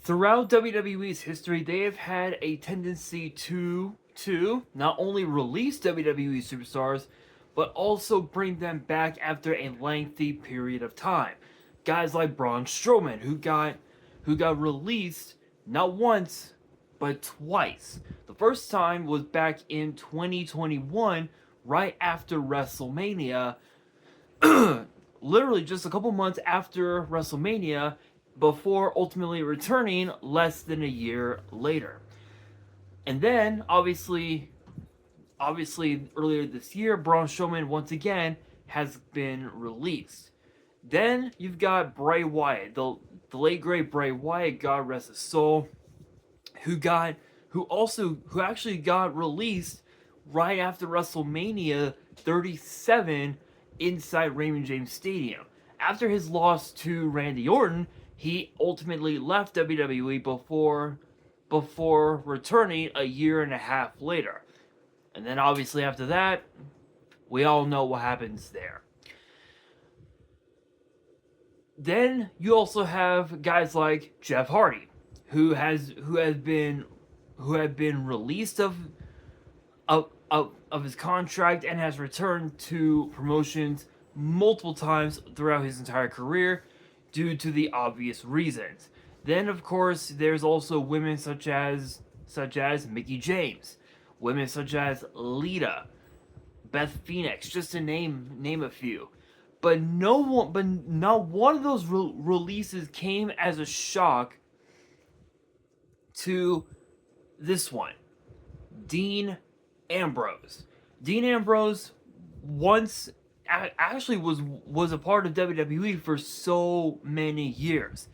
Throughout WWE's history, they have had a tendency to not only release WWE superstars, but also bring them back after a lengthy period of time. Guys like Braun Strowman, who got released not once but twice. The first time was back in 2021, right after WrestleMania, literally just a couple months after WrestleMania, before ultimately returning less than a year later. And then, obviously earlier this year, Braun Strowman once again has been released. Then you've got Bray Wyatt, the late great Bray Wyatt, God rest his soul, who actually got released right after WrestleMania 37 inside Raymond James Stadium. After his loss to Randy Orton, he ultimately left WWE before returning a year and a half later. And then obviously after that, we all know what happens there. Then you also have guys like Jeff Hardy, who have been released of his contract and has returned to promotions multiple times throughout his entire career due to the obvious reasons. Then of course there's also women such as Mickie James, women such as Lita, Beth Phoenix, just to name a few. But not one of those releases came as a shock to this one, Dean Ambrose. Dean Ambrose once actually was a part of WWE for so many years.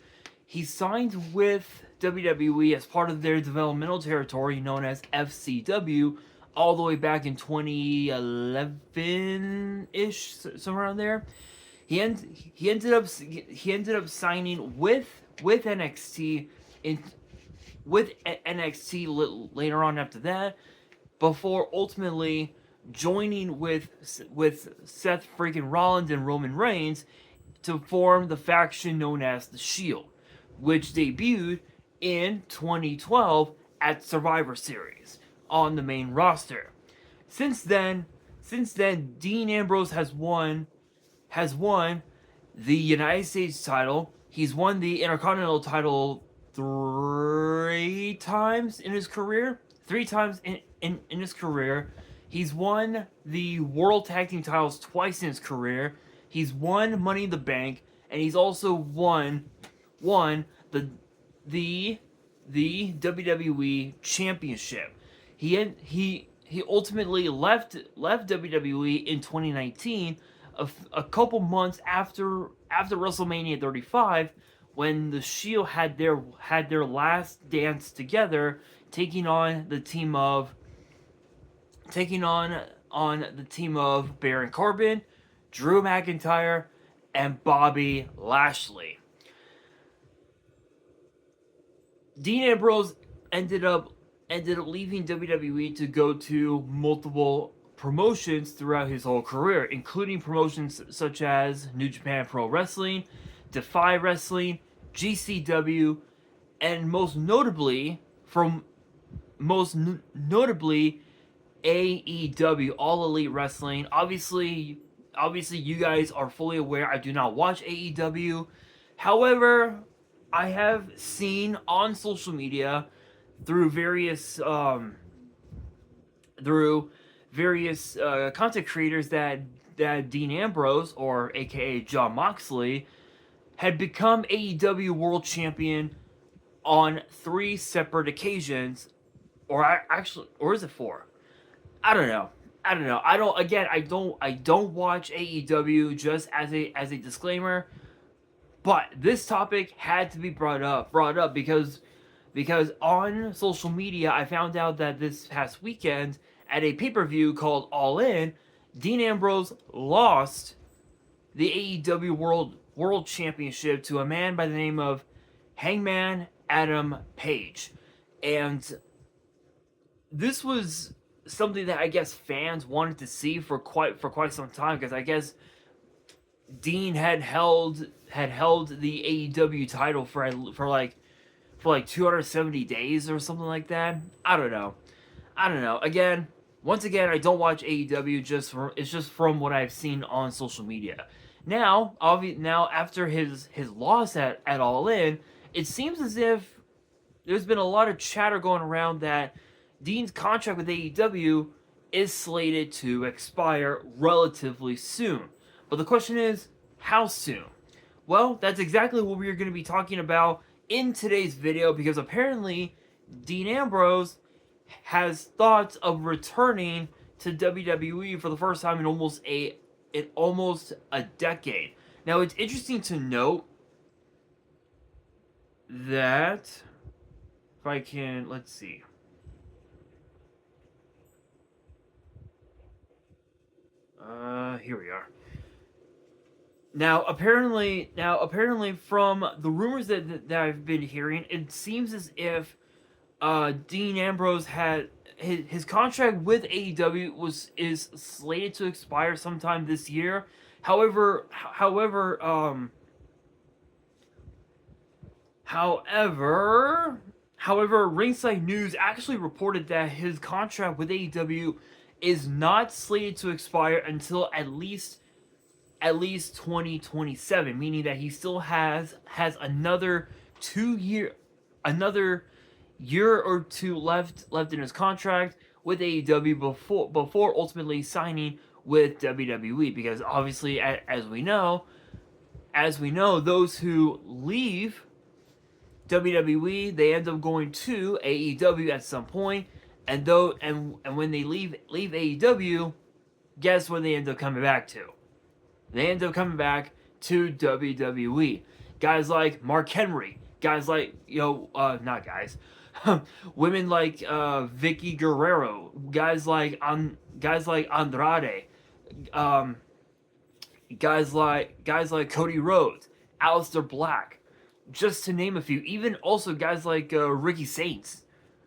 He signed with WWE as part of their developmental territory known as FCW all the way back in 2011-ish, somewhere around there. He ended up signing with NXT later on after that, before ultimately joining with Seth freaking Rollins and Roman Reigns to form the faction known as the Shield, which debuted in 2012 at Survivor Series on the main roster. Since then, Dean Ambrose has won the United States title. He's won the Intercontinental title three times in his career. In his career. He's won the World Tag Team titles twice in his career. He's won Money in the Bank, and he's also won the WWE Championship. He ultimately left WWE in 2019, a couple months after WrestleMania 35, when the Shield had their last dance together, taking on the team of Baron Corbin, Drew McIntyre, and Bobby Lashley. Dean Ambrose ended up leaving WWE to go to multiple promotions throughout his whole career, including promotions such as New Japan Pro Wrestling, Defy Wrestling, GCW, and most notably AEW, All Elite Wrestling. Obviously you guys are fully aware I do not watch AEW. However, I have seen on social media through various content creators that Dean Ambrose, or aka Jon Moxley, had become AEW World Champion on 3 separate occasions, or is it 4? I don't know. I don't watch AEW, just as a disclaimer. But this topic had to be brought up because on social media I found out that this past weekend at a pay-per-view called All In, Dean Ambrose lost the AEW World Championship to a man by the name of Hangman Adam Page. And this was something that I guess fans wanted to see for quite some time, because I guess Dean had held the AEW title for for like 270 days or something like that. I don't know. Again, once again, I don't watch AEW. It's just from what I've seen on social media. Now, now after his loss at All In, it seems as if there's been a lot of chatter going around that Dean's contract with AEW is slated to expire relatively soon. But the question is, how soon? Well, that's exactly what we're going to be talking about in today's video, because apparently Dean Ambrose has thoughts of returning to WWE for the first time in almost a decade. Now, it's interesting to note that if I can, let's see. Here we are. Now, apparently, from the rumors that I've been hearing, it seems as if Dean Ambrose had his contract with AEW is slated to expire sometime this year. However, Ringside News actually reported that his contract with AEW is not slated to expire until at least 2027, meaning that he still has another year or two left in his contract with AEW before ultimately signing with WWE. Because obviously, as we know, those who leave WWE, they end up going to AEW at some point, and when they leave AEW, guess where they end up coming back to? They end up coming back to WWE. Guys like Mark Henry, guys like not guys, women like Vicky Guerrero, guys like Andrade, guys like Cody Rhodes, Aleister Black, just to name a few. Even also guys like Ricky Saints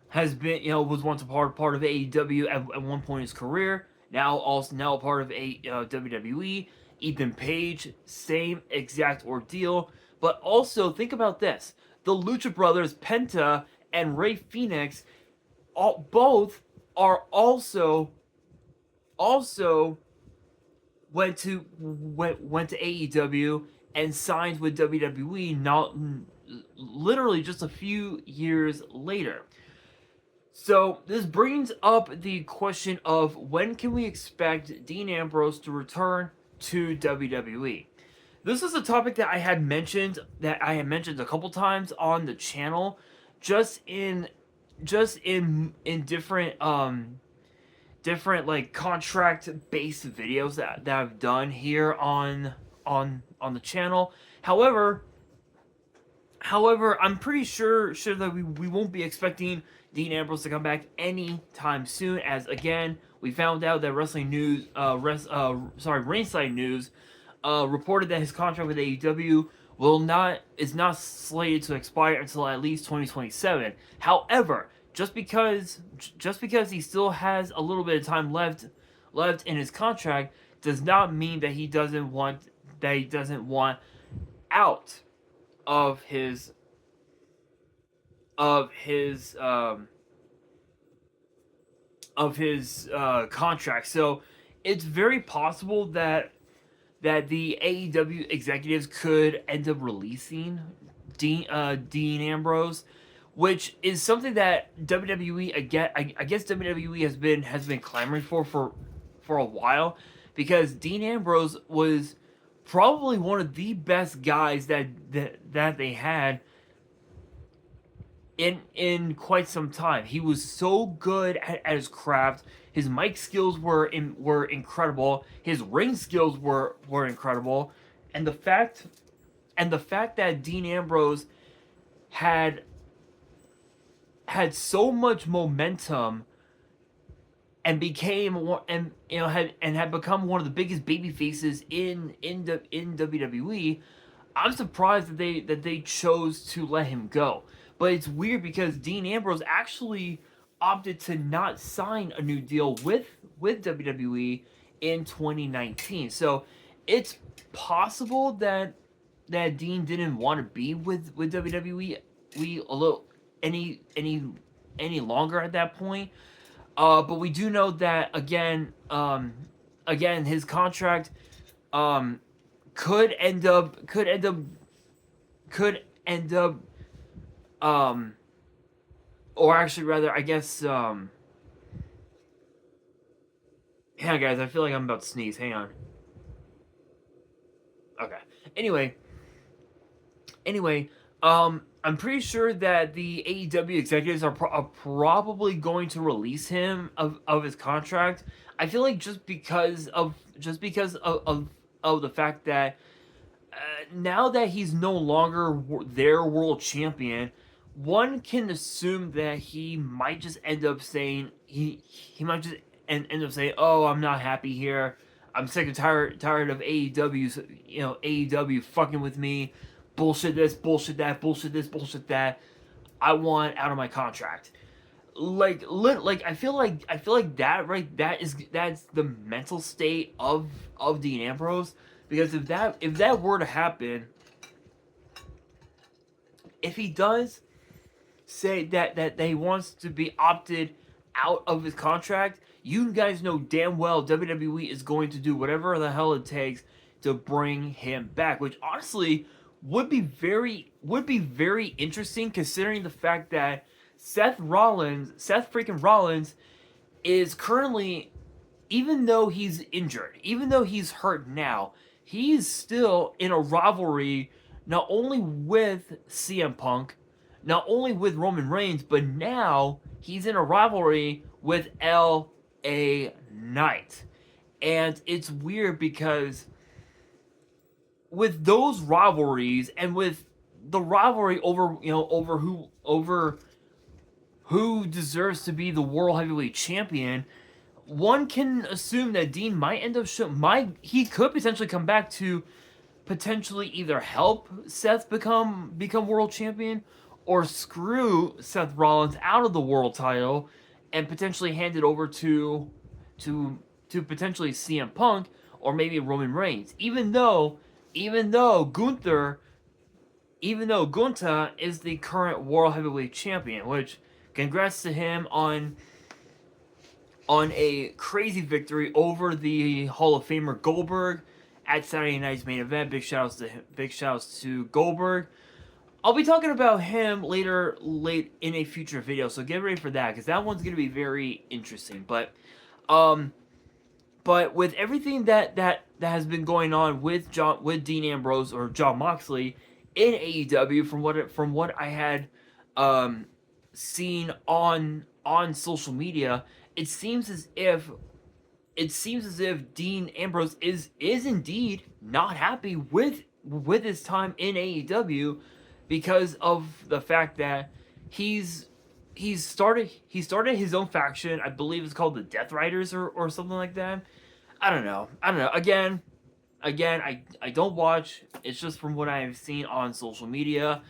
has been, was once a part of AEW at one point in his career. Now a part of WWE. Ethan Page, same exact ordeal. But also think about this: the Lucha Brothers, Penta and Rey Fenix, both are also went to AEW and signed with WWE, not literally just a few years later. So this brings up the question of when can we expect Dean Ambrose to return to WWE. This is a topic that I had mentioned a couple times on the channel, just in different like contract based videos that I've done here on the channel. However, I'm pretty sure that we won't be expecting Dean Ambrose to come back anytime soon, as again we found out that Ringside News reported that his contract with AEW is not slated to expire until at least 2027. However, just because he still has a little bit of time left in his contract does not mean that he doesn't want out of his contract. So it's very possible that the AEW executives could end up releasing Dean Ambrose, which is something that WWE I guess WWE has been clamoring for a while, because Dean Ambrose was probably one of the best guys that they had in quite some time. He was so good at his craft. His mic skills were incredible. His ring skills were incredible, and the fact that Dean Ambrose had so much momentum and had become one of the biggest baby faces in WWE. I'm surprised that they chose to let him go. But it's weird because Dean Ambrose actually opted to not sign a new deal with WWE in 2019. So it's possible that Dean didn't want to be with WWE WWE a little any longer at that point. But we do know that again his contract um, could end up could end up um, or actually rather I guess hang on guys, I feel like I'm about to sneeze. Hang on. Okay. Anyway, I'm pretty sure that the AEW executives are probably going to release him of his contract. I feel like just because of the fact that now that he's no longer their world champion, one can assume that he might just end up saying he might just end up saying, "Oh, I'm not happy here. I'm sick and tired of AEW's AEW fucking with me, bullshit this, bullshit that, bullshit this, bullshit that. I want out of my contract." Like I feel like that right that's the mental state of Dean Ambrose, because if that were to happen, if he does say that he wants to be opted out of his contract, you guys know damn well WWE is going to do whatever the hell it takes to bring him back, which honestly would be very interesting, considering the fact that Seth freaking Rollins is currently, even though he's injured, even though he's hurt now, he's still in a rivalry not only with CM Punk, not only with Roman Reigns, but now he's in a rivalry with LA Knight. And it's weird because with those rivalries and with the rivalry over who deserves to be the world heavyweight champion, one can assume that Dean might end up he could potentially come back to potentially either help Seth become world champion, or screw Seth Rollins out of the world title and potentially hand it over to potentially CM Punk or maybe Roman Reigns. Even though Gunther is the current world heavyweight champion, which congrats to him on a crazy victory over the Hall of Famer Goldberg at Saturday Night's Main Event. Big shoutouts to Goldberg. I'll be talking about him late in a future video, so get ready for that, because that one's gonna be very interesting. But with everything that has been going on with Dean Ambrose or Jon Moxley in AEW, from what I had seen on social media, it seems as if Dean Ambrose is indeed not happy with his time in AEW, because of the fact that he's started his own faction. I believe it's called the Death Riders or something like that. I don't know. Again, I don't watch. It's just from what I've seen on social media.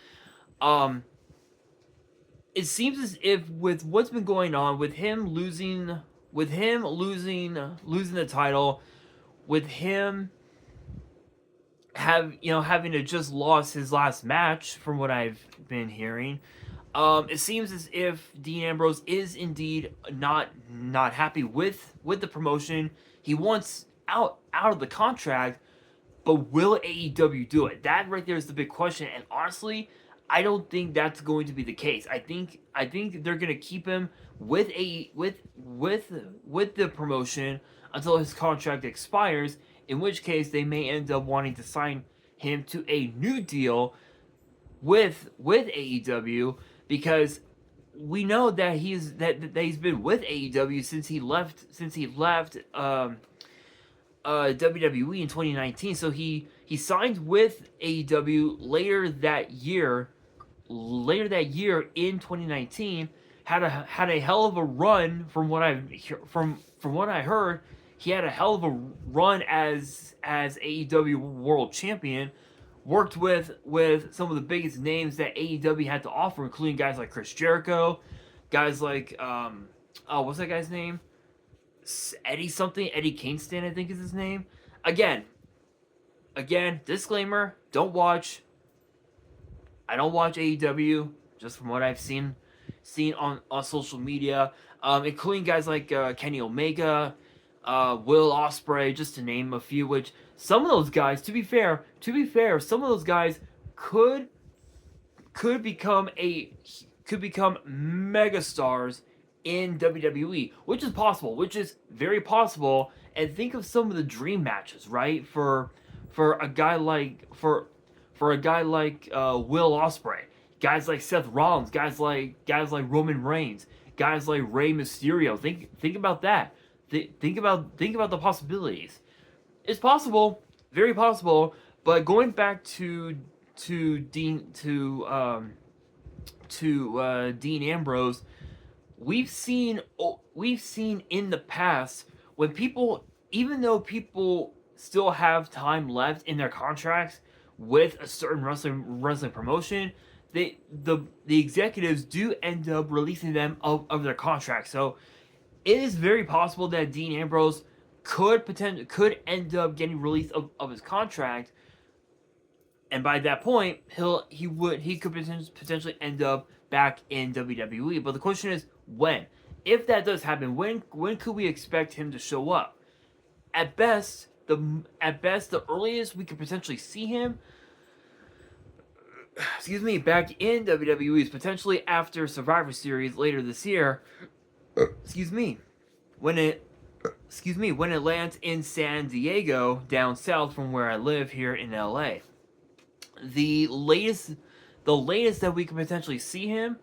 It seems as if with what's been going on with him losing the title, with him having to just lost his last match, from what I've been hearing, it seems as if Dean Ambrose is indeed not happy with the promotion. He wants out of the contract, but will AEW do it? That right there is the big question. And honestly, I don't think that's going to be the case. I think they're gonna keep him with the promotion until his contract expires, in which case they may end up wanting to sign him to a new deal with AEW, because we know that he's been with AEW since he left WWE in 2019. So he signed with AEW later that year in 2019. Had a hell of a run, from what I heard. He had a hell of a run as AEW World Champion. Worked with some of the biggest names that AEW had to offer, including guys like Chris Jericho, guys like what's that guy's name? Eddie Kingston, I think is his name. Again, disclaimer: I don't watch AEW. just from what I've seen on social media, including guys like Kenny Omega, Will Ospreay, just to name a few. Which some of those guys, to be fair, some of those guys could could become a could become megastars in WWE, which is possible, which is very possible. And think of some of the dream matches, right? For a guy like for a guy like Will Ospreay, guys like Seth Rollins, guys like Roman Reigns, guys like Rey Mysterio. Think about that. Think about the possibilities. It's possible, very possible. But going back to Dean to Dean Ambrose, we've seen in the past when people, even though people still have time left in their contracts with a certain wrestling promotion, the executives do end up releasing them of their contracts. So it is very possible that Dean Ambrose could end up getting released of his contract, and by that point he could potentially end up back in WWE. But the question is when. If that does happen, when could we expect him to show up? At best, the earliest we could potentially see him, back in WWE is potentially after Survivor Series later this year. Excuse me, when it when it lands in San Diego, down south from where I live here in LA. The latest that we could potentially see him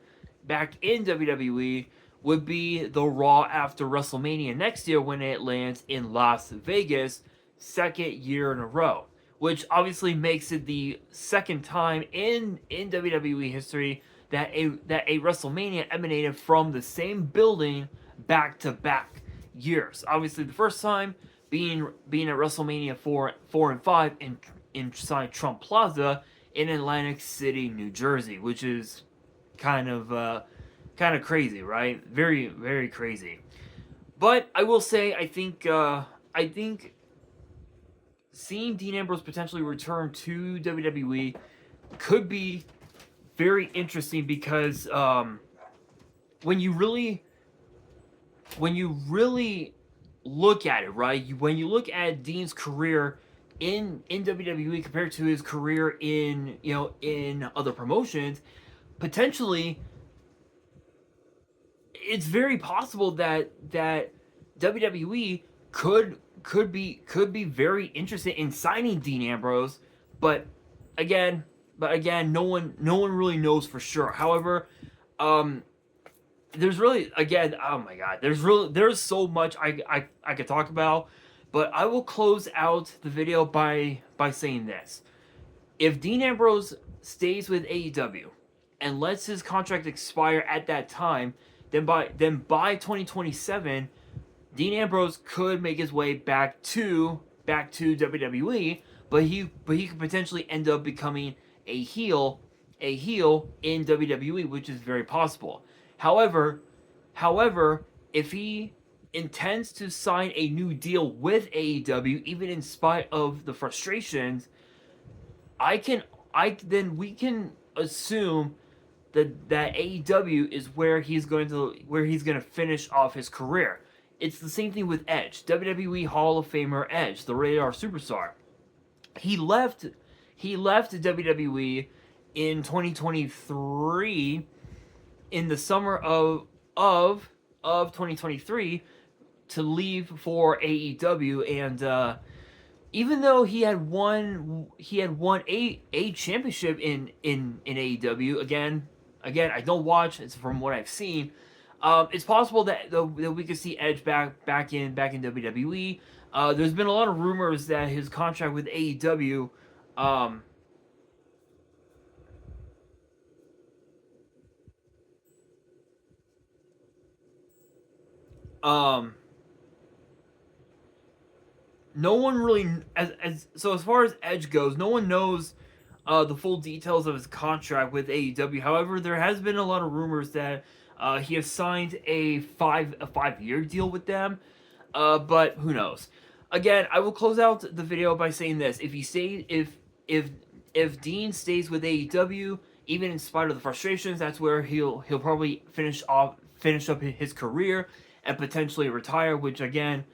back in WWE would be the Raw after WrestleMania next year when it lands in Las Vegas, second year in a row, which obviously makes it the second time in WWE history that a WrestleMania emanated from the same building back to back years. Obviously, the first time being at WrestleMania 4 and 5 inside Trump Plaza in Atlantic City, New Jersey, which is kind of crazy, right? Very, very crazy. But I will say, I think seeing Dean Ambrose potentially return to WWE could be very interesting because when you really look at it, right? When you look at Dean's career in WWE compared to his career in other promotions, potentially it's very possible that WWE could be very interested in signing Dean Ambrose, but again, no one really knows for sure. However, there's really, again, oh my god, there's so much I could talk about, but I will close out the video by saying this: if Dean Ambrose stays with AEW and lets his contract expire at that time, then by 2027, Dean Ambrose could make his way back to WWE, but he could potentially end up becoming a heel in WWE, which is very possible. However, if he intends to sign a new deal with AEW, even in spite of the frustrations, then we can assume that AEW is where he's going to finish off his career. It's the same thing with Edge, WWE Hall of Famer Edge, the Radar Superstar. He left WWE in 2023, in the summer of 2023, to leave for AEW, and even though he had won a championship in AEW, again I don't watch. It's from what I've seen. It's possible that we could see Edge back in WWE. There's been a lot of rumors that his contract with AEW no one really, as far as Edge goes, no one knows the full details of his contract with AEW. However, there has been a lot of rumors that he has signed a 5-year deal with them, but who knows? Again, I will close out the video by saying this: if Dean stays with AEW even in spite of the frustrations, that's where he'll probably finish up his career and potentially retire, which again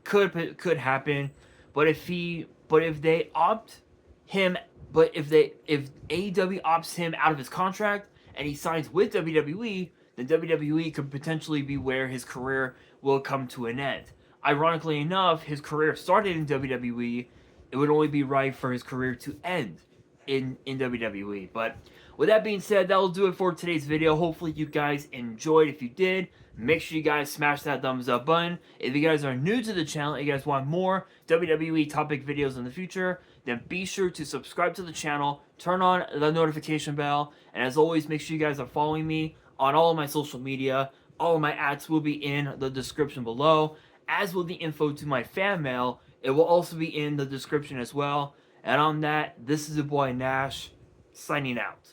could happen. But if they opt him, if AEW opts him out of his contract and he signs with WWE, then WWE could potentially be where his career will come to an end. Ironically enough, his career started in WWE. It would only be right for his career to end in WWE. But with that being said, that will do it for today's video. Hopefully you guys enjoyed. If you did, make sure you guys smash that thumbs up button. If you guys are new to the channel and you guys want more WWE topic videos in the future, then be sure to subscribe to the channel, turn on the notification bell, and as always, make sure you guys are following me on all of my social media. All of my ads will be in the description below, as will the info to my fan mail. It will also be in the description as well. And on that, this is your boy Nash, signing out.